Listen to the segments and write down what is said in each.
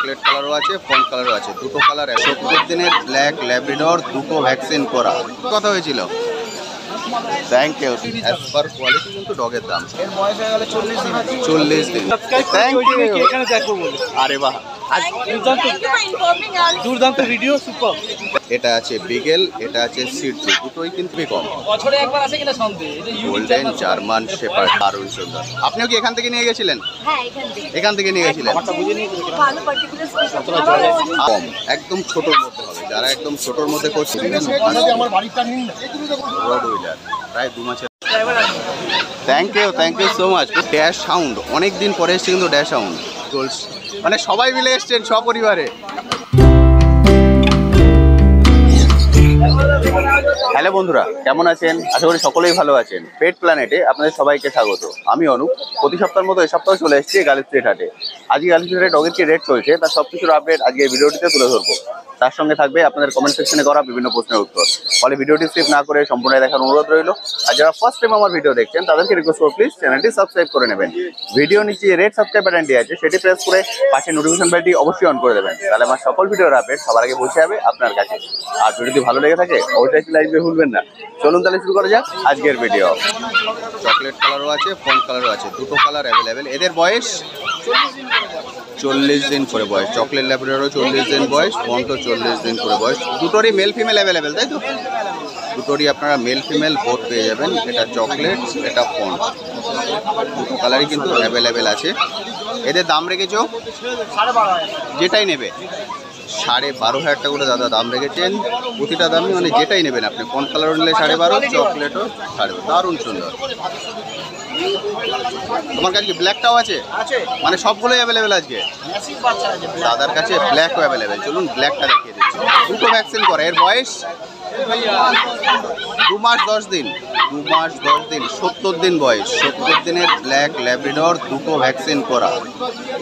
Chocolate কালারও আছে, von কালারও আছে, দুটো কালার। 70 দিনের ব্ল্যাক ল্যাব্রাডর, দুটো ভ্যাকসিন করা। কথা হয়েছিল। Thank you. As per quality কিন্তু ডগের দাম। এর বয়স হয়ে গেল 40 দিন। Thank you. এখানে দেখো বলে। আরে বাহ, দুর্দান্ত ভিডিও, সুপার। এটা আছে বিগেল, এটা আছে সিডজু, দুটোই কিন্তু কম। বছরে একবার আসে কিনা সন্দেহ। গোল্ডেন জার্মান শেপার্ড, দারুণ সুন্দর। আপনিও কি এখান থেকে নিয়ে গেছিলেন? হ্যাঁ, এখান থেকে নিয়ে গেছিলেন। ভালো পার্টিকুলার কম, একদম ছোটর মধ্যে হবে। যারা একদম ছোটর মধ্যে করছে রডউইলার, প্রায় 2 মাসের। Thank you so much. Dash sound অনেক দিন পরে এসছে কিন্তু ড্যাশ সাউন্ড চলছে, মানে সবাই মিলে এসছেন সপরিবারে। হ্যালো বন্ধুরা, কেমন আছেন? আশা করি সকলেই ভালো আছেন। পেট প্ল্যানেটে আপনাদের সবাইকে স্বাগত। আমি অনুপ। প্রতি সপ্তাহের মতো এই সপ্তাহে চলে এসেছি গালিব স্ট্রিট হাটে। আজকে গালিব স্ট্রিট হাটে ডগের কি রেট চলছে তার সবকিছুর আপডেট আজকে এই ভিডিওটিতে তুলে ধরবো। তার সঙ্গে থাকবে আপনাদের কমেন্ট সেকশনে করা বিভিন্ন প্রশ্নের উত্তর। ফলে ভিডিওটি স্কিপ না করে সম্পূর্ণ দেখার অনুরোধ রইল। আর যারা ফার্স্ট টাইম আমার ভিডিও দেখছেন তাদেরকে রিকোয়েস্ট করব প্লিজ চ্যানেলটি সাবস্ক্রাইব করে নেবেন। ভিডিও নিচে রেড সাবস্ক্রাইব বাটনটি আছে, সেটি প্রেস করে পাশে নোটিফিকেশন বেলটি অবশ্যই অন করে দেবেন। তাহলে আমার সকল ভিডিওর আপডেট সবার আগে পৌঁছে যাবে আপনার কাছে। আর ভিডিওটি ভালো লেগে থাকে অবশ্যই একটি লাইক দিয়ে ভুলবেন না। চলুন তাহলে শুরু করা যাক আজকের ভিডিও। চকলেট কালারও আছে, ফন কালারও আছে, দুটো কালার অ্যাভেলেবেল। এদের বয়স 40 দিন করে বয়স। চকলেট ল্যাব্রাডরও 40 দিন বয়স, ফনও 40 দিন করে বয়স। দুটোরই মেল ফিমেল অ্যাভেলেবেল, তাই তো? দুটোরই আপনারা মেল ফিমেল বোথ পেয়ে যাবেন। এটা চকলেট, এটা ফন, দুটো কালারই কিন্তু অ্যাভেলেবেল আছে। এদের দাম রেখেছো যেটাই নেবে 12,500 টাকা করে দাদা দাম রেখেছেন। প্রতিটা দামই মানে যেটাই নেবেন আপনি। ফন কালারও নিলে 12,500, চকলেটও 12,500। দারুণ সুন্দর। তোমার কাছে ব্ল্যাকটাও আছে? মানে সবগুলোই অ্যাভেলেবেল আজকে দাদার কাছে। ব্ল্যাকও অ্যাভেলেবেল। চলুন ব্ল্যাকটা দেখিয়ে দিচ্ছি। দুটো ভ্যাকসিন করে। এর বয়স 2 মাস 10 দিন। 2 মাস 10 দিন, 70 দিন বয়স। 70 দিনের ব্ল্যাক ল্যাব্রাডর, দুটো ভ্যাকসিন করা।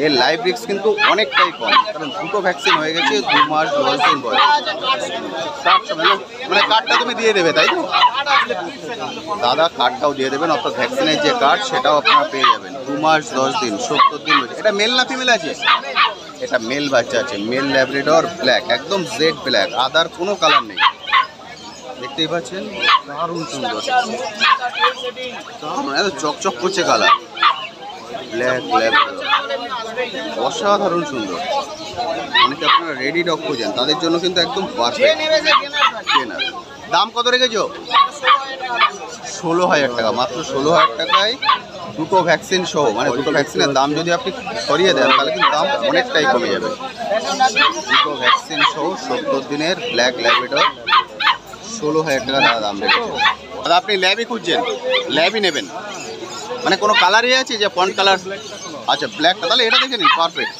এর লাইভ রিস্ক কিন্তু অনেকটাই কম, কারণ দুটো ভ্যাকসিন হয়ে গেছে। 2 মাস 10 দিন বয়স। মানে কার্ডটা তুমি দিয়ে দেবে, তাই তো? দাদা কার্ডটাও দিয়ে দেবেন, অর্থাৎ ভ্যাকসিনের যে কার্ড সেটাও আপনারা পেয়ে যাবেন। 2 মাস 10 দিন, 70 দিন বয়স। এটা মেল না ফিমেল আছে? এটা মেল বাচ্চা আছে। মেল ল্যাব্রাডর ব্ল্যাক, একদম জেড ব্ল্যাক, আদার কোনো কালার নেই। দেখতেই পাচ্ছেন, দারুণ সুন্দর, দারুণ, এত চকচক করছে কালার। ব্ল্যাক ল্যাব্রাডর অসাধারণ সুন্দর। অনেকে আপনারা রেডি ডগ খুঁজেন, তাদের জন্য কিন্তু একদম পারফেক্ট। দাম কত রেখেছো? 16,000 টাকা। মাত্র 16,000 টাকায় দুটো ভ্যাকসিন সহ। মানে দুটো ভ্যাকসিনের দাম যদি আপনি সরিয়ে দেন তাহলে কিন্তু দাম অনেকটাই কমে যাবে। দুটো ভ্যাকসিন সহ 70 দিনের ব্ল্যাক ল্যাব্রাডর, 16,000 টাকা দাম রেখেছে। দাদা আপনি ল্যাবই খুঁজছেন? ল্যাবই নেবেন মানে কোনো কালারই আছে যে ফন্ট কালার? আচ্ছা ব্ল্যাকটা, তাহলে এটা দেখে নিন, পারফেক্ট।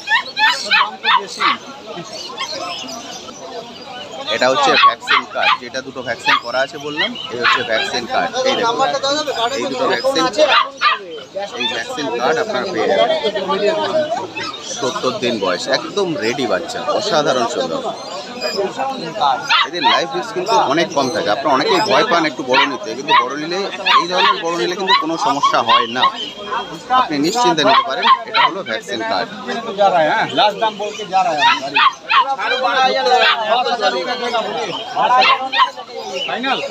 এটা হচ্ছে ভ্যাকসিন কার্ড, যেটা দুটো ভ্যাকসিন করা আছে বললাম। এই হচ্ছে ভ্যাকসিন কার্ড। এই দেখুন, এই দুটো ভ্যাকসিন, এই ভ্যাকসিন কার্ড আপনারা পেয়ে যাবেন। 70 দিন বয়স, একদম রেডি বাচ্চা, অসাধারণ সুন্দর। এদের লাইফ রিস্ক কিন্তু অনেক কম থাকে। আপনারা অনেকেই ভয় পান একটু বড় নিতে, কিন্তু বড় নিলে, এই ধরনের বড় নিলে কিন্তু কোনো সমস্যা হয় না, আপনি নিশ্চিন্তে নিতে পারেন। এটা হলো ভ্যাকসিন কার্ড।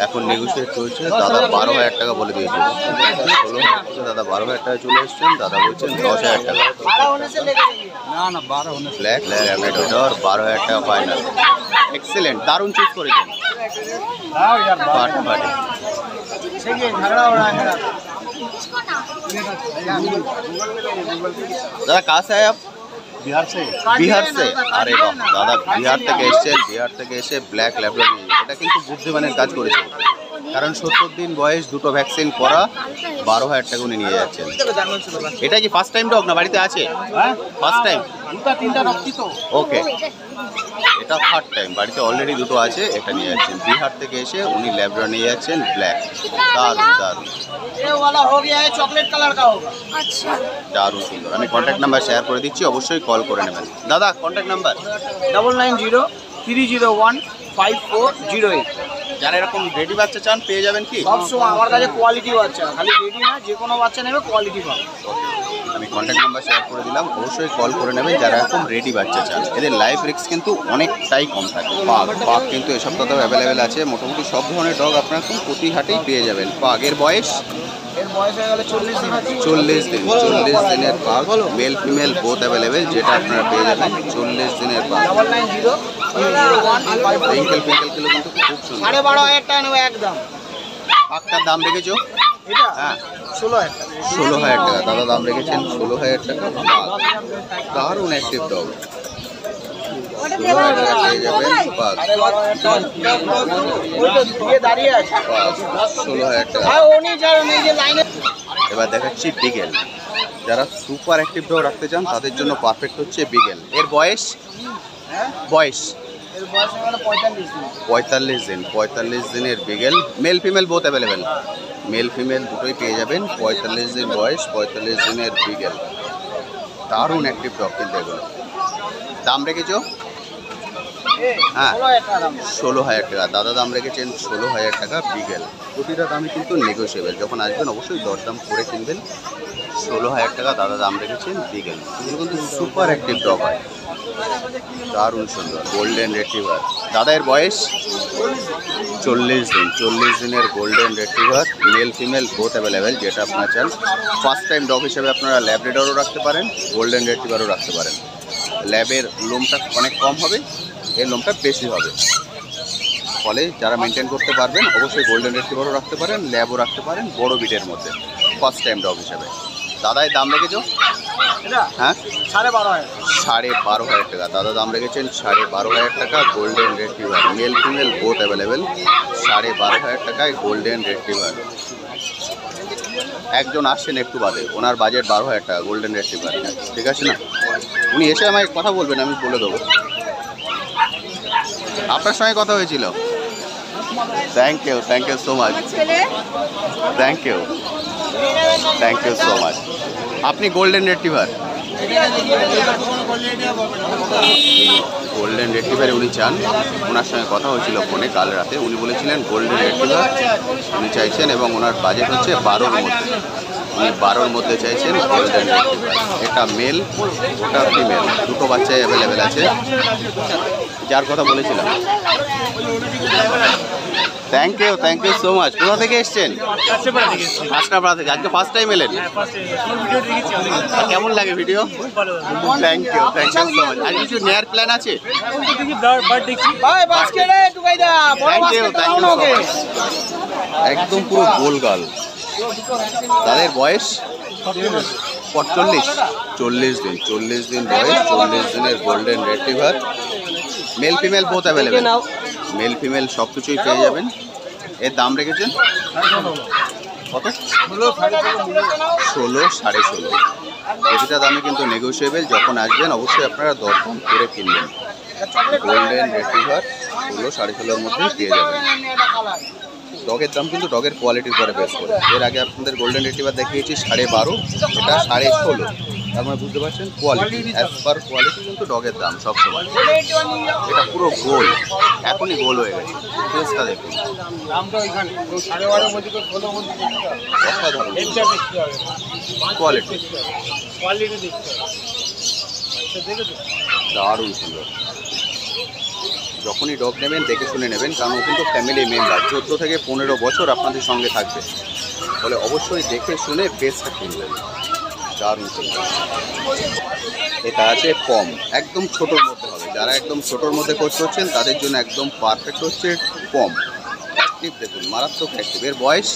এখন নেগোসিয়েট চলছে। দাদা 12,000 টাকা বলে দিয়েছে। 16,000 দাদা 12,000 টাকা চলে এসছেন। দাদা বলছেন 10,000 টাকা। ব্ল্যাক ল্যাব্রাডর 12,000 টাকা ফাইনাল। এক্সেলেন্ট, দারুণ চুজ করেছেন। दादा कहाँ से आए आप? बिहार से। बिहार से? अरे वाह दादा बिहार থেকে এসেছেন। বিহার থেকে এসে ব্ল্যাক ল্যাব্রাডর নিয়ে, এটা কিন্তু বুদ্ধিমানের কাজ করেছে, কারণ 70 দিন বয়স, দুটো ভ্যাকসিন করা, 12,000 টাকা উনি নিয়ে যাচ্ছেন। এটা কি ফার্স্ট টাইম ডগ না বাড়িতে আছে? First time. ওকে, এটা থার্ড টাইম। বাড়িতে অলরেডি দুটো আছে, এটা নিয়ে যাচ্ছেন। বিহার থেকে এসে উনি ল্যাব্রাডর নিয়ে যাচ্ছেন ব্ল্যাক। দারুণ দারুণ, দারুণ সুন্দর। আমি কন্ট্যাক্ট নাম্বার শেয়ার করে দিচ্ছি, অবশ্যই কল করে নেবেন। দাদা কন্ট্যাক্ট নাম্বার 9903015408। যারা এরকম রেডি বাচ্চা চান পেয়ে যাবেন কি? সবসময় আমার কাছে কোয়ালিটি বাচ্চা, খালি রেডি না, যে কোনো বাচ্চা নেবে কোয়ালিটি পাবে। আমি আমি কন্ট্যাক্ট নাম্বার শেয়ার করে দিলাম, অবশ্যই কল করে নেবেন যারা এখন রেডি বাচ্চা চান। এদের লাইফ রিস্ক কিন্তু অনেকটাই কম থাকে। পাক কিন্তু এই সপ্তাহতেও অ্যাভেলেবেল আছে, মোটামুটি সব ধরনের ডগ আপনারা এখন প্রতি হাটেই পেয়ে যাবেন। পাগের বয়স এর বয়স হয়ে গেল 40 দিন। 40 দিন, 40 দিনের পাগ, মেল ফিমেল বোথ অ্যাভেলেবেল, যেটা আপনারা পেয়ে যাবেন 40 দিনের পাগ। 990 রিঙ্কেল ফিঙ্কেলগুলো কিন্তু খুব সুন্দর। 12,500 টাকা নেবো একদম। পাকটার দাম রেখেছো? এটা হ্যাঁ 16,000 টাকা। 16,000 টাকা দাদা দাম রেখেছেন, 16,000 টাকা। দারুণ অ্যাক্টিভ ডগ, 16,000 টাকা পেয়ে যাবেন পাক। ওই তো দিয়ে দাঁড়িয়ে আছে। 16,000 টাকা। আর উনি যারা এই যে লাইনে এবার দেখাচ্ছি বিগেল। যারা সুপার অ্যাক্টিভ ডগ রাখতে চান তাদের জন্য পারফেক্ট হচ্ছে বিগেল। এর বয়স বয়স এর বয়স হয়ে গেল 45 দিন। 45 দিন, 45 দিনের beagle, male female both available, male female দুটোই পেয়ে যাবেন। 45 দিন বয়স, 45 দিনের বিগেল, দারুণ অ্যাক্টিভ ডগ কিন্তু এগুলো। দাম রেখেছো? হ্যাঁ 16,000 টাকা দাম। 16,000 টাকা দাদা দাম রেখেছেন, 16,000 টাকা বিগেল। প্রতিটা দামই কিন্তু নেগোসিয়েবল, যখন আসবেন অবশ্যই দরদাম করে কিনবেন। 16,000 টাকা দাদা দাম রেখেছেন বিগেল। এগুলো কিন্তু সুপার অ্যাক্টিভ ডগ হয়, দারুণ সুন্দর। গোল্ডেন রেট্রিভার, দাদা এর বয়স 40 দিন, 40 দিনের golden retriever, mail female both available, যেটা আপনারা চান। ফার্স্ট টাইম ডগ হিসেবে আপনারা ল্যাব্রাডরও রাখতে পারেন, গোল্ডেন রেট্রিভারও রাখতে পারেন। ল্যাবের লোমটা অনেক কম হবে, এর লোমটা বেশি হবে, ফলে যারা মেনটেন করতে পারবেন অবশ্যই গোল্ডেন রেট্রিভারও রাখতে পারেন, ল্যাবও রাখতে পারেন বড় বিটের মধ্যে ফার্স্ট টাইম ডগ হিসেবে। দাদা এর দাম রেখেছো? এটা হ্যাঁ 12,500 12,500 টাকা দাদা দাম রেখেছেন, 12,500 টাকা golden retriever, mail female both available, 12,500 টাকায় গোল্ডেন রেট্রিভার। একজন আসছেন একটু বাদে, ওনার বাজেট 12,000 টাকা গোল্ডেন রেট্রিভার, ঠিক আছে না? উনি এসে আমায় কথা বলবেন, আমি বলে দেবো। আপনার সঙ্গে কথা হয়েছিল? থ্যাংক ইউ সো মাচ, ছেলে থ্যাংক ইউ সো মাচ। আপনি গোল্ডেন রেট্রিভার, গোল্ডেন রেট্রিভার উনি চান, ওনার সঙ্গে কথা হয়েছিল ফোনে কাল রাতে, উনি বলেছিলেন গোল্ডেন রেট্রিভার উনি চাইছেন, এবং ওনার বাজেট হচ্ছে 12র মধ্যে, উনি 12র মধ্যে চাইছেন গোল্ডেন রেট্রিভার। এটা মেল, ওটা ফিমেল, দুটো বাচ্চাই অ্যাভেলেবেল আছে, যার কথা বলেছিলাম। Thank you so much. কোথা থেকে এসছেন? কাঁচরাপাড়া থেকে। আজকে ফার্স্ট টাইম এলেন? আর কেমন লাগে video? Thank you so much. আর কিছু নেয়ার প্ল্যান আছে? ভাই বাস্কেট এ ঢুকাই দা, বড় থ্যাংক ইউ বাস্কেট দাও না ওকে। একদম পুরো গোল গাল। তাদের বয়স 45, 40 দিন, 40 দিন বয়স, 40 দিনের golden retriever, mail female both available, male female সব কিছুই পেয়ে যাবেন। এর দাম রেখেছেন কত? 16, 16.5। প্রতিটা দামে কিন্তু নেগোসিয়েবল, যখন আসবেন অবশ্যই আপনারা দরদাম করে কিনবেন। গোল্ডেন রেট্রিভার 16, 16.5-এর মধ্যেই পেয়ে যাবেন। ডগের দাম কিন্তু ডগের কোয়ালিটির পরে বেস করে। এর আগে আপনাদের গোল্ডেন রেট্রিভার দেখিয়েছি 12.5, এটা 16.5। তার মানে বুঝতে পারছেন কোয়ালিটি, অ্যাজ পার কোয়ালিটি কিন্তু ডগের দাম সবসময়। এটা পুরো গোল, এখনই গোল হয়ে গেছে, ফেসটা দেখুন, দামটা ওইখানে 12.5 বলতে 16 বলতে অসাধারণ দেখতে হবে কোয়ালিটি, কোয়ালিটি দেখতে হবে। দেখেছো দারুণ সুন্দর। যখনই ডগ নেবেন দেখে শুনে নেবেন, কারণ ও কিন্তু ফ্যামিলি মেম্বার, 14 থেকে 15 বছর আপনাদের সঙ্গে থাকবে, ফলে অবশ্যই দেখে শুনে বেস্টটা কিনবেন। দারুণ সুন্দর। এটা আছে পম, একদম ছোটোর মধ্যে হবে, যারা একদম ছোটোর মধ্যে কোচ করছেন তাদের জন্য একদম পারফেক্ট হচ্ছে পম। অ্যাক্টিভ দেখুন, মারাত্মক অ্যাক্টিভ। এর বয়স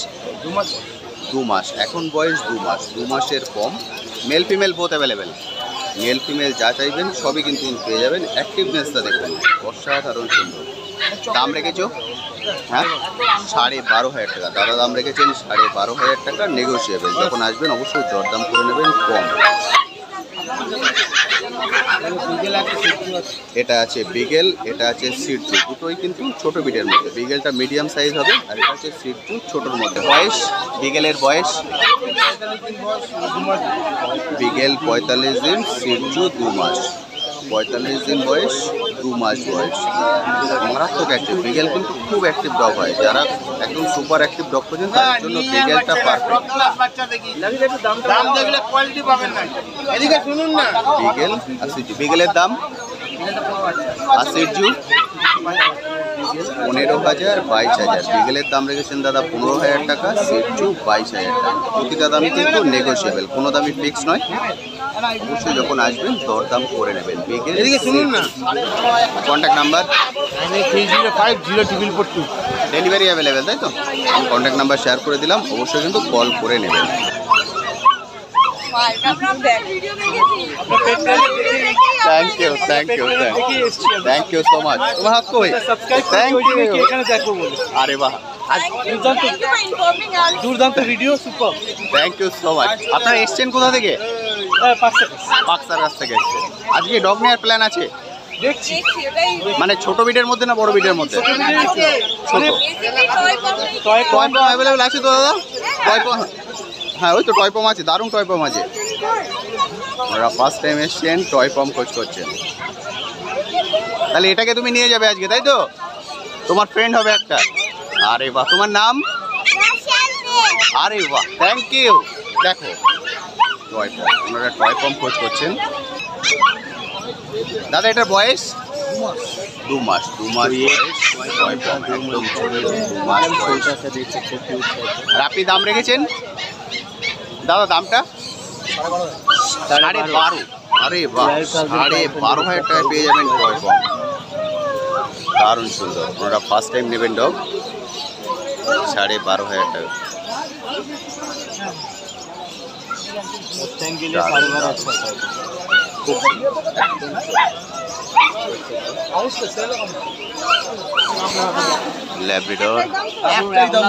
2 মাস, এখন বয়স 2 মাস, 2 মাসের pom, male female both available, male female যা চাইবেন সবই কিন্তু পেয়ে যাবেন। অ্যাক্টিভনেসটা দেখুন, অসাধারণ সুন্দর। দাম রেখেছো? হ্যাঁ 12,500 টাকা দাদা দাম রেখেছেন, 12,500 টাকা নেগোসিয়েবল, যখন আসবেন অবশ্যই দরদাম করে নেবেন কম। এটা আছে বিগেল, এটা আছে সিডজু, দুটোই কিন্তু ছোট বিটের মধ্যে। বিগেলটা মিডিয়াম সাইজ হবে, আর এটা হচ্ছে সিডজু ছোটোর মধ্যে। বয়স বিগেলের বয়স, বিগেল 45 দিন, সিডজু 2 মাস। 45 দিন বয়স, 2 মাস বয়স। মারাত্মক অ্যাক্টিভ। বিগেল কিন্তু খুব অ্যাক্টিভ ডগ হয়। যারা একদম সুপার অ্যাক্টিভ ডগ খুঁজেন তাদের জন্য বিগেলটা পারফেক্ট। বিগেল আসিজু। বিগেলের দাম আসিজু 15,000, 22,000। বিগেলের দাম রেখেছেন দাদা 15,000 টাকা, সিজু 22,000 টাকা। প্রতিটা দামই কিন্তু নেগোসিয়েবল, কোনো দামই ফিক্স নয়। অবশ্যই যখন আসবেন দরদাম করে নেবেন। বিগেল শুনুন না। Contact number 93050222। ডেলিভারি অ্যাভেলেবেল, তাই তো? কন্ট্যাক্ট নাম্বার শেয়ার করে দিলাম, অবশ্যই কিন্তু কল করে নেবেন। Thank you so much. তোমার হাত কই? Thank you. আরে বাহ, দুর্দান্ত video, super. Thank you so much. আপনারা এসছেন কোথা থেকে? পাকসার কাছ থেকে এসছেন। আজকে ডগ নেওয়ার প্ল্যান আছে? দেখছি মানে ছোট বিটের মধ্যে না বড় বিটের মধ্যে? ছোট। টয় টয় পম অ্যাভেলেবেল আছে তো দাদা? টয় পম, হ্যাঁ ওই তো টয় পম আছে, দারুণ টয় পম আছে। ওরা ফার্স্ট টাইম এসছেন, টয় পম খোঁজ করছেন। তাহলে এটাকে তুমি নিয়ে যাবে আজকে, তাই তো? তোমার ফ্রেন্ড হবে একটা। আরে বাহ, তোমার নাম? আরে বাহ, থ্যাংক ইউ। দেখো টয় পম, ওনারা টয় পম খোঁজ করছেন। দাদা এটার বয়স? 2 মাস। 2 মাস বয়স, টয় পম একদম ছোট, 2 মাস বয়স। আর আপনি দাম রেখেছেন দাদা? দামটা 12,500। আরে বাহ, 12,500 টাকায় পেয়ে যাবেন টয় পম। দারুণ সুন্দর। ওনারা ফার্স্ট টাইম নেবেন ডগ, 12,500 টাকা। ল্যাব্রাডর দাম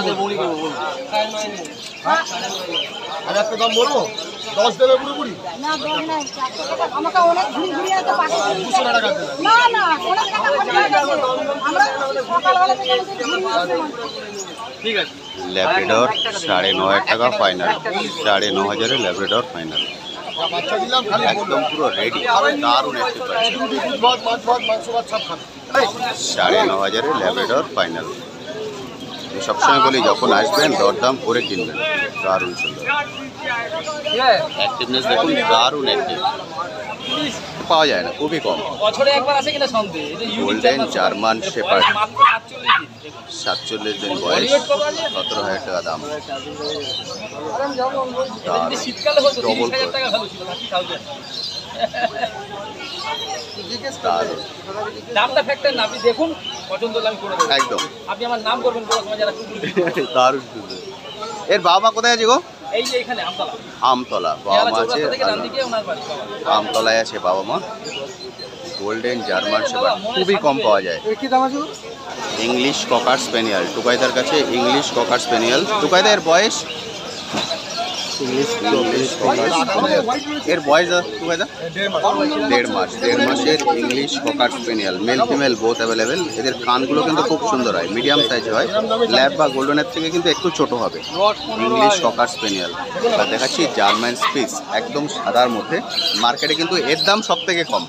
বলবো 10 দেবে পুরোপুরি। আমাকে অনেক ঘুরিয়ে তো পাশে না না অনেক টাকা আমরা সকালবেলা থেকে ঠিক আছে। ল্যাব্রাডর 9,500 টাকা ফাইনাল। 9,500 Labrador final. একদম পুরো রেডি, দারুণ একটি পাচ্ছি। 9,500 ল্যাব্রাডর ফাইনাল। আমি সবসময় বলি যখন আসবেন দরদাম করে কিনবেন। দারুণ সুন্দর অ্যাক্টিভনেস দেখুন, দারুণ অ্যাক্টিভ। পাওয়া যায় না, খুবই কম। বছরে একবার আসে কিনা সন্দেহ। গোল্ডেন জার্মান শেপার্ড, 47 দিন বয়স, 17,000 টাকা দাম। শীতকালে হতো ডবল 30,000 টাকা ভালো ছিল, 30,000। দারুণ দামটা ফ্যাক্টর না, আপনি দেখুন পছন্দ হলে আমি করে দেবো। একদম আপনি আমার নাম করবেন কোনো সময় যারা কুকুর দারুণ সুন্দর। এর বাবা মা কোথায় আছে গো? এই যে এখানে আমতলা। আমতলা বাবা মা আছে, থেকে ডান দিকে ওনার বাড়ি। আমতলায় আছে বাবা মা। গোল্ডেন জার্মান শেপার্ড খুবই কম পাওয়া যায়। কি দাম আছে? ইংলিশ ককার স্প্যানিয়াল, টুকাইদার কাছে ইংলিশ ককার স্প্যানিয়াল। টুকাইদা এর বয়স? English cocker spaniel. এর বয়স টুকাইদা 1.5 মাস। 1.5 মাসের English cocker spaniel, male female both available. এদের কানগুলো কিন্তু খুব সুন্দর হয়, মিডিয়াম সাইজ হয়। ল্যাব বা গোল্ডেনের থেকে কিন্তু একটু ছোট হবে। English cocker স্প্যানিয়াল। আর দেখাচ্ছি জার্মান স্পিস, একদম সাদার মধ্যে। মার্কেটে কিন্তু এর দাম সব থেকে কম,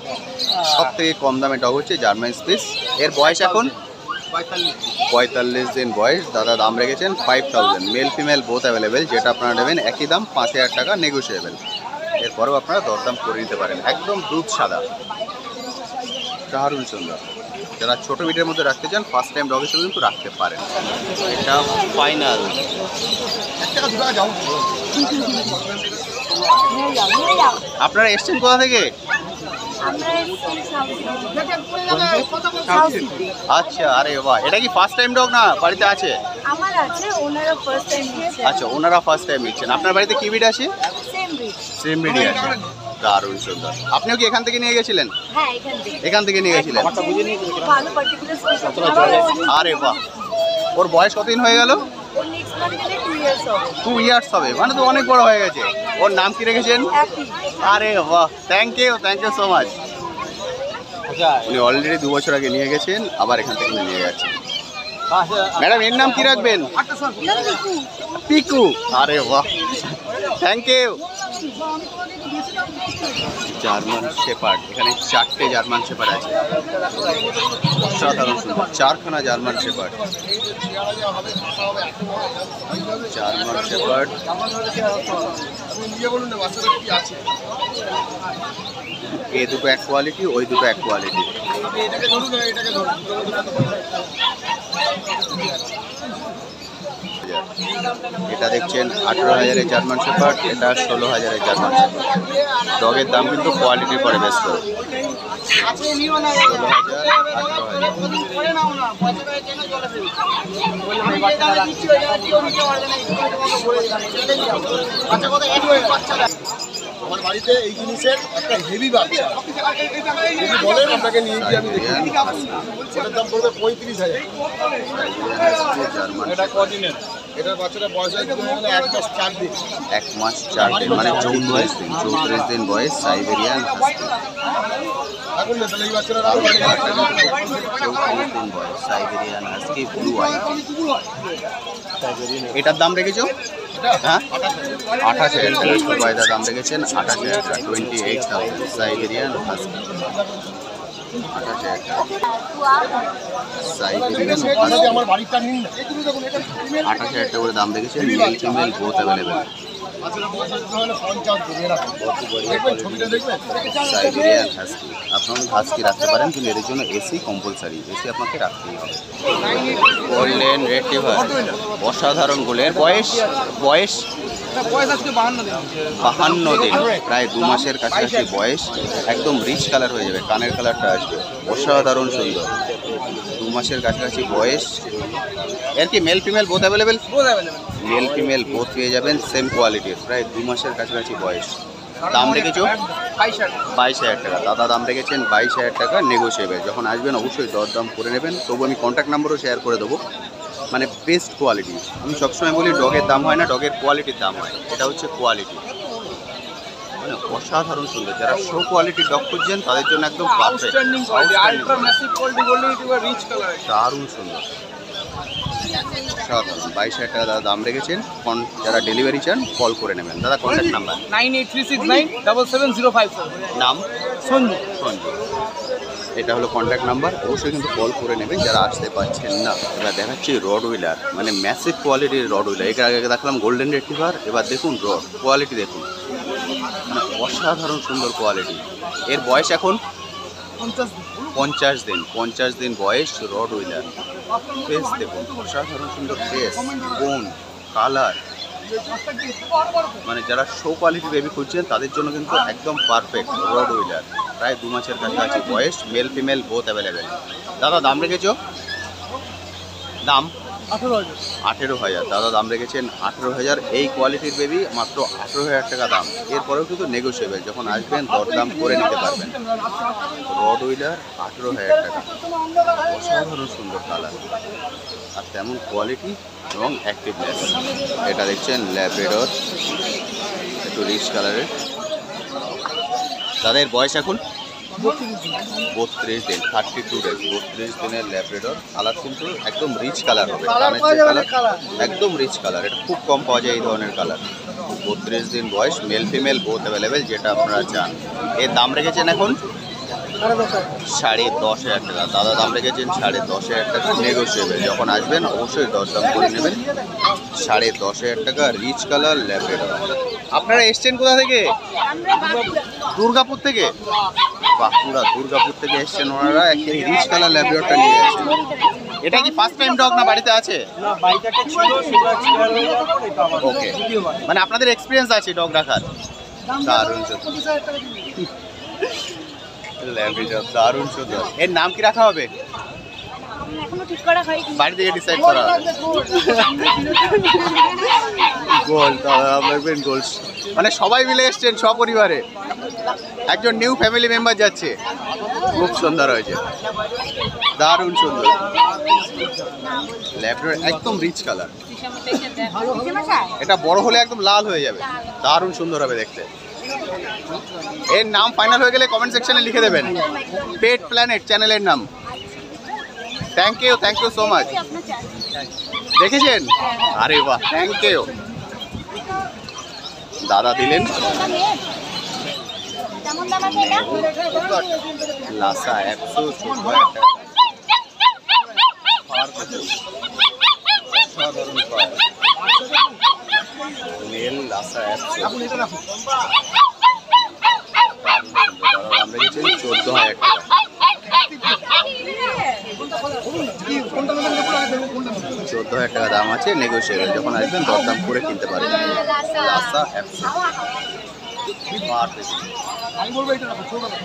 সব থেকে কম দামে ডগ হচ্ছে জার্মান স্পিস। এর বয়স এখন 45 দিন বয়স। দাদা দাম রেখেছেন 5,000। Mail female both available. যেটা আপনারা নেবেন একই দাম, 5,000 টাকা নেগোসিয়েবল। এরপরেও আপনারা দরদাম করে নিতে পারেন। একদম দুধ সাদা, দারুণ সুন্দর। যারা ছোট বিটের মধ্যে রাখতে চান ফার্স্ট টাইম ডগ হিসেবে কিন্তু রাখতে পারেন। এটা ফাইনাল। আপনারা এসছেন কোথা থেকে? আচ্ছা, আরে বাহ, এটা কি ফার্স্ট টাইম ডগ না বাড়িতে আছে? আমার আছে, ওনারা ফার্স্ট টাইম নিচ্ছে। আচ্ছা, ওনারা ফার্স্ট টাইম নিচ্ছেন। আপনার বাড়িতে কি বিট আছে? Same breed. সেম বিডই আছে, দারুণ সুন্দর। আপনিও কি এখান থেকে নিয়ে গেছিলেন? হ্যাঁ, এখান থেকে নিয়ে গেছিলেন? ভালো পার্টিকুলার। আরে বাহ, ওর বয়স কতদিন হয়ে গেল? ওর নেক্সট মান্থে 2 ইয়ার্স হবে। 2 ইয়ার্স হবে, মানে তো অনেক বড় হয়ে গেছে। ওর নাম কি রেখেছেন? হ্যাপি। আরে বাহ, থ্যাংক ইউ সো মাচ। উনি অলরেডি 2 বছর আগে নিয়ে গেছেন, আবার এখান থেকে নিয়ে যাচ্ছেন। ম্যাডাম এর নাম কি রাখবেন? পিকু। আরে বাহ, থ্যাংক ইউ। জার্মান শেপার্ড, এখানে 4টে জার্মান শেপার্ড আছে, অসাধারণ সুন্দর, 4খানা জার্মান শেপার্ড। জার্মান শেপার্ড এই দুটো এক কোয়ালিটি, ওই দুটো এক কোয়ালিটি। এটা দেখছেন 18,000-এর জার্মান শেপার্ড, এটা 16,000-এর জার্মান শেপার্ড। ডগের দাম কিন্তু কোয়ালিটির পরে বেশ করে। 16,000। আমার বাড়িতে এই জিনিসের একটা হেভি বাচ্চা যদি বলেন আপনাকে নিয়ে গিয়ে আমি দেখি, এটার দাম পড়বে 35,000। এটা কদিনের? এটার বাচ্চাটা বয়স হয় 1 মাস 4 দিন। 1 মাস 4 দিন মানে 34 দিন, 34 দিন বয়স, সাইবেরিয়ান হাস্কি। এখন না তাহলে এই বাচ্চাটা আরো 34 দিন বয়স, সাইবেরিয়ান হাস্কি, ব্লু আই। এটার দাম রেখেছো? হ্যাঁ, 28,000 টাকা। কয়টা দাম রেখেছেন? 28,000 টাকা, 28,000। সাইবেরিয়ান হাস্কি 28,000 টাকা। সাইবেরিয়ান হাস্কি আমার বাড়িটা নিন না। 28,000 টাকা করে দাম রেখেছেন। Mail female both available. বাচ্চাটা বয়স হলে 50 দিন। দেখবেন ছবিটা দেখবেন। সাইবেরিয়ান হাস্কি, আপনারা হাস্কি রাখতে পারেন, কিন্তু এর জন্য এসি কম্পালসারি, এসি আপনাকে রাখতেই হবে। গোল্ডেন রেট্রিভার, অসাধারণ গোলের বয়স বয়স বয়স আজকে 52 দিন। 52 দিন, প্রায় 2 মাসের কাছাকাছি বয়স। একদম রিচ কালার হয়ে যাবে, কানের কালারটা আসবে, অসাধারণ সুন্দর। 2 মাসের কাছাকাছি বয়স। এর কি mail female both available? Male female both পেয়ে যাবেন, সেম কোয়ালিটির, প্রায় 2 মাসের কাছাকাছি বয়স। দাম রেখেছো 22,000 টাকা। দাদা দাম রেখেছেন 22,000 টাকা, নেগোশিয়েবল। যখন আসবেন অবশ্যই দরদাম করে নেবেন। তবু আমি কন্ট্যাক্ট নাম্বারও শেয়ার করে দেবো। মানে বেস্ট কোয়ালিটি। আমি সবসময় বলি ডগের দাম হয় না, ডগের কোয়ালিটির দাম হয়। এটা হচ্ছে কোয়ালিটি, মানে অসাধারণ সুন্দর। যারা শো কোয়ালিটির ডগ খুঁজছেন তাদের জন্য একদম perfect. Ultra massive quality golden retriever rich colour. দারুণ সুন্দর, অসাধারণ। 22,000 টাকা দাদা দাম রেখেছেন। যারা ডেলিভারি চান কল করে নেবেন। দাদা কন্ট্যাক্ট নাম্বার? 9836977057। নাম? সঞ্জু। সঞ্জু। এটা হলো কন্ট্যাক্ট নাম্বার, অবশ্যই কিন্তু কল করে নেবেন যারা আসতে পারছেন না। এবার দেখাচ্ছি রড হুইলার, মানে ম্যাসিভ কোয়ালিটির রড হুইলার। এর আগে দেখলাম গোল্ডেন রিট্রিভার, এবার দেখুন রড কোয়ালিটি দেখুন, মানে অসাধারণ সুন্দর কোয়ালিটি। এর বয়স এখন 50 দিন। 50 দিন বয়স, রড হুইলার। ফেস দেখুন, অসাধারণ সুন্দর ফেস, বোন, কালার। মানে যারা শো কোয়ালিটি বেবি খুঁজছেন তাদের জন্য কিন্তু একদম পারফেক্ট রড হুইলার। প্রায় 2 মাসের কাছাকাছি বয়স, মেল ফিমেল বোথ অ্যাভেলেবেল। দাদা দাম রেখেছো? দাম 18,000। দাদা দাম রেখেছেন 18,000। এই কোয়ালিটির বেবি মাত্র 18,000 টাকা দাম। এরপরেও কিন্তু নেগোশিয়েবল, যখন আসবেন দরদাম করে নিতে পারবেন। রড হুইলার 18,000 টাকা, অসাধারণ সুন্দর কালার আর তেমন কোয়ালিটি এবং অ্যাক্টিভনেস। এটা দেখছেন ল্যাব্রাডর, একটু রিচ কালারের। তাদের বয়স এখন 32 দিন, 32 ডেজ। 32 দিনের ল্যাব্রাডর। কালার কিন্তু একদম রিচ কালার হবে, কানের যে কালার একদম রিচ কালার। এটা খুব কম পাওয়া যায় এই ধরনের কালার। 32 দিন বয়স, মেল ফিমেল বোথ অ্যাভেলেবেল, যেটা আপনারা চান। এর দাম রেখেছেন এখন 10,500 টাকা। দাদা দাম রেখেছেন 10,500 টাকা, নেগোশিয়েবল। যখন আসবেন অবশ্যই দরদাম করে নেবেন। 10,500 টাকা, রিচ কালার ল্যাব্রাডর। আপনারা এসছেন কোথা থেকে? দুর্গাপুর থেকে। বাঁকুড়া দুর্গাপুর থেকে এসছেন ওনারা। একটি রিচ কালার ল্যাব্রাডরটা নিয়ে যাচ্ছেন। এটা কি ফার্স্ট টাইম ডগ না বাড়িতে আছে? ওকে, মানে আপনাদের এক্সপিরিয়েন্স আছে ডগ রাখার। দারুণ ল্যাব্রাডর, দারুণ সুন্দর। এর নাম কি রাখা হবে? এখনো ঠিক করা হয়নি। বাড়ি থেকে ডিসাইড করা হবে। গোল্ড, দাদা দেখবেন গোল্ড। মানে সবাই মিলে এসছেন সপরিবারে, একজন নিউ ফ্যামিলি মেম্বার যাচ্ছে। খুব সুন্দর হয়েছে, দারুণ সুন্দর ল্যাব্রাডর, একদম রিচ কালার। এটা বড় হলে একদম লাল হয়ে যাবে, দারুণ সুন্দর হবে দেখতে। এর নাম ফাইনাল হয়ে গেলে কমেন্ট সেকশনে লিখে দেবেন। পেট প্ল্যানেট চ্যানেলের নাম। Thank you so much. দেখেছেন? আরে বাহ, থ্যাংক ইউ। দাদা দিলেন কেমন দাম আছে এটা? লাসা 114,000 টাকা। পার কত? সাধারণ পার। মেল লাসা 114,000 আমরা গেছি 14,000 টাকা। 14,000 টাকা দাম আছে, নেগোসিয়েবল, যখন আসবেন দরদাম করে কিনতে পারবেন। লাসা 114 পার দেখুন। আমি বলবো এটা রাখো, ছোট রাখো।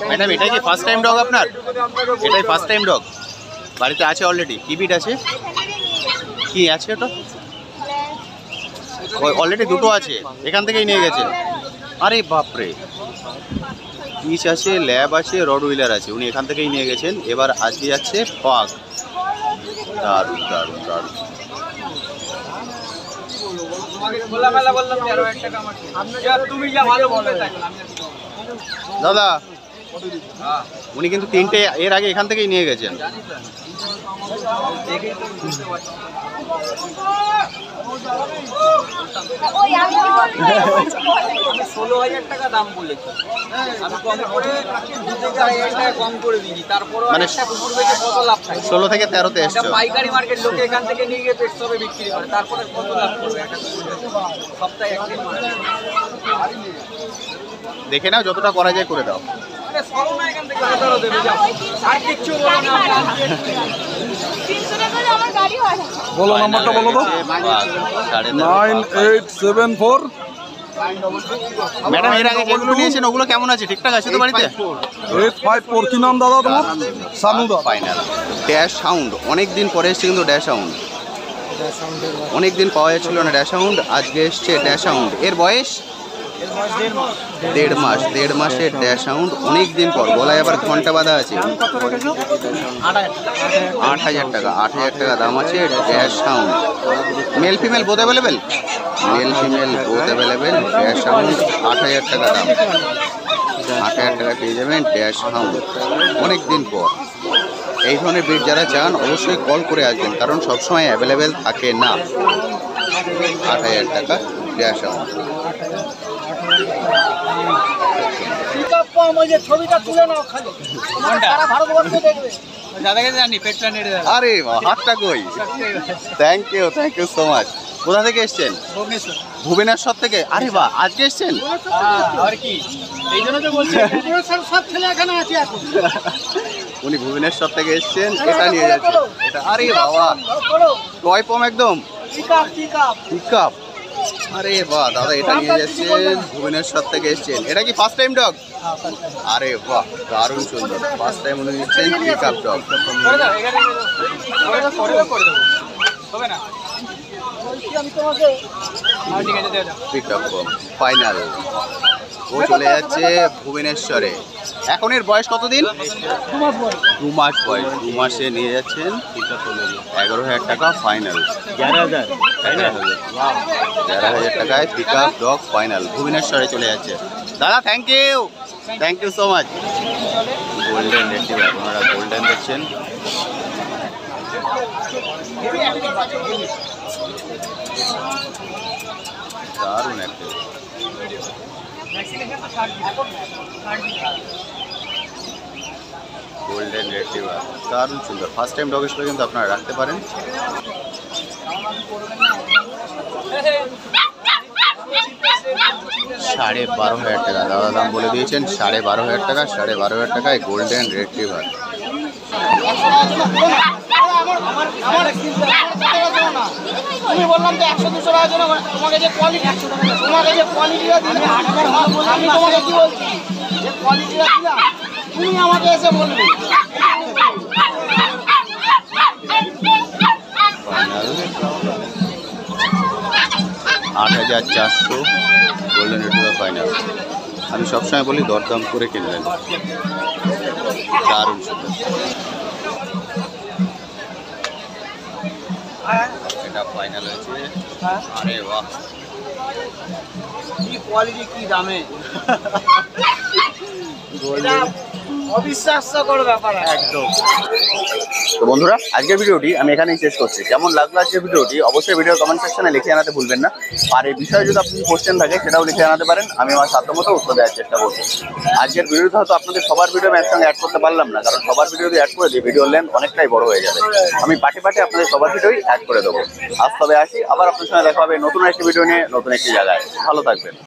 ম্যাডাম এটা কি ফার্স্ট টাইম ডগ আপনার? এটাই ফার্স্ট টাইম ডগ? বাড়িতে আছে অলরেডি? কি বিট আছে? কি আছে ওটা? অলরেডি দুটো আছে, এখান থেকেই নিয়ে গেছেন? আরে বাপরে, পিচ আছে, ল্যাব আছে, রড হুইলার আছে, উনি এখান থেকেই নিয়ে গেছেন। এবার আজকে যাচ্ছে পাক। দারুণ দারুণ দারুণ। খোলামেলা বললাম 13,000 টাকা আমার। তুমি যা ভালো বলবে তাই। দাদা উনি কিন্তু তিনটে এর আগে এখান থেকেই নিয়ে গেছেন। ওই আমি কি বলছি? 16,000 টাকা দাম বলেছি। আমি কম করে 2,000 টাকা কম করে দিই। তারপরও মানে একটা কুকুর বেচে কত লাভ থাকে? 16 থেকে 13তে এটা এসছো। পাইকারি মার্কেট, লোকে এখান থেকে নিয়ে গিয়ে পেট শপে বিক্রি করে, তারপরে কত লাভ করবে একটা কুকুর বেচে? সপ্তাহে একদিন মার্কেট। দেখে নাও, যতটা করা যায় করে দাও। আরে সরো না এখান থেকে, হাজারও দেবে যাও। আর কিচ্ছু বলো না, আমি আনছি। 300 টাকা করে আমার গাড়ি হয়। বলো নাম্বারটা বলো তো। 9874 ম্যাডাম এর আগে যেগুলো নিয়েছেন ওগুলো কেমন আছে? ঠিকঠাক আছে তো বাড়িতে? 854 কি নাম দাদা তোমার? সানুদা। ফাইনাল ড্যাশ সাউন্ড, অনেক দিন পরে এসছে কিন্তু ড্যাশ সাউন্ড। অনেক দিন পাওয়া যাচ্ছিল না ড্যাশ সাউন্ড, আজকে এসছে ড্যাশ সাউন্ড। এর বয়স 1.5 মাস। 1.5 মাসের ড্যাশ সাউন্ড, অনেক দিন পর। গলায় আবার ঘন্টা বাঁধা আছে। 8,000 টাকা। 8,000 টাকা দাম আছে dash sound. Mail female both available? Male female both available. Dash sound 8,000 টাকা দাম। 8,000 টাকা পেয়ে যাবেন ড্যাশ সাউন্ড, অনেক দিন পর। এই ধরনের বিট যারা চান অবশ্যই কল করে আসবেন, কারণ সবসময় অ্যাভেলেবেল থাকে না। 8,000 টাকা ড্যাশ সাউন্ড। ছবিটা তুলে নাও খালি। সারা ভারতবর্ষ দেখবে। দাদাকে জানি পেট প্ল্যান এর দাদা। আরে বাহ, হাতটা কই? Thank you so much. কোথা থেকে এসছেন? ভুবনেশ্বর। ভুবনেশ্বর থেকে? আরে বাহ, আজকে এসছেন? আর কি, এই জন্য তো বলছি ভুবনেশ্বর সব ছেলে এখানে আছে এখন। উনি ভুবনেশ্বর থেকে এসছেন, এটা নিয়ে যাচ্ছেন। এটা আরে বাবা, টয় পম একদম পিকআপ। আরে বাহ দাদা, এটা নিয়ে যাচ্ছেন, ভুবনেশ্বর থেকে এসছেন। এটা কি ফার্স্ট টাইম ডগ? আরে বাহ, দারুণ সুন্দর। ফার্স্ট টাইম উনি নিচ্ছেন পিকআপ ডগ। করে দাও, এখানে করে দেবো। হবে না? আমি তোমাকে ঠিক আছে দিয়ে দাও। Pickup final. ও চলে যাচ্ছে ভুবনেশ্বরে। এখন এর বয়স কতদিন? 2 মাস বয়স। 2 মাসে নিয়ে যাচ্ছেন 11,000 টাকা ফাইনাল। 11,000 টাকায় পিকআপ ডগ ফাইনাল। ভুবনেশ্বরে চলে যাচ্ছে। দাদা thank you so much. Golden retriever, আপনারা গোল্ডেন দেখছেন। দারুণ একটা গোল্ডেন রেট্রিভার, দারুণ সুন্দর। ফার্স্ট টাইম ডগ হিসেবে কিন্তু আপনারা রাখতে পারেন। সাড়ে 12,000 টাকা দাদা দাম বলে দিয়েছেন। 12,500 টাকা। 12,500 টাকায় গোল্ডেন রেট্রিভার। আমি বললাম তো 100-200 টাকার জন্য, তোমাকে যে কোয়ালিটি, তোমাকে যে কোয়ালিটিটা দিলাম, আমি তোমাকে কি বলছি, যে কোয়ালিটিটা দিলাম তুমি আমাকে এসে বলবে। 8,400 গোল্ডেন রেট্রিভার ফাইনাল। আমি সবসময় বলি দরদাম করে কিনবেন। দারুণ সুন্দর। এটা ফাইনাল হয়েছে। আরে বাহ, কি কোয়ালিটি, কি দামে। গোল্ডেন অবিশ্বাস্যকর ব্যাপার একদম। তো বন্ধুরা আজকের ভিডিওটি আমি এখানেই শেষ করছি। কেমন লাগলো আজকের ভিডিওটি অবশ্যই ভিডিও কমেন্ট সেকশনে লিখে জানাতে ভুলবেন না। আর এই বিষয়ে যদি আপনাদের কোশ্চেন থাকে সেটাও লিখে জানাতে পারেন, আমি আমার সাধ্যমতো উত্তর দেওয়ার চেষ্টা করবো। আজকের ভিডিওতে হয়তো আপনাদের সবার ভিডিও আমি একসঙ্গে অ্যাড করতে পারলাম না, কারণ সবার ভিডিও যদি অ্যাড করে দিই ভিডিও লেন্থ অনেকটাই বড় হয়ে যাবে। আমি পার্টি আপনাদের সবার ভিডিওই অ্যাড করে দেবো। আজ তবে আসি, আবার আপনার সঙ্গে দেখা হবে নতুন একটি ভিডিও নিয়ে নতুন একটি জায়গায়। ভালো থাকবেন।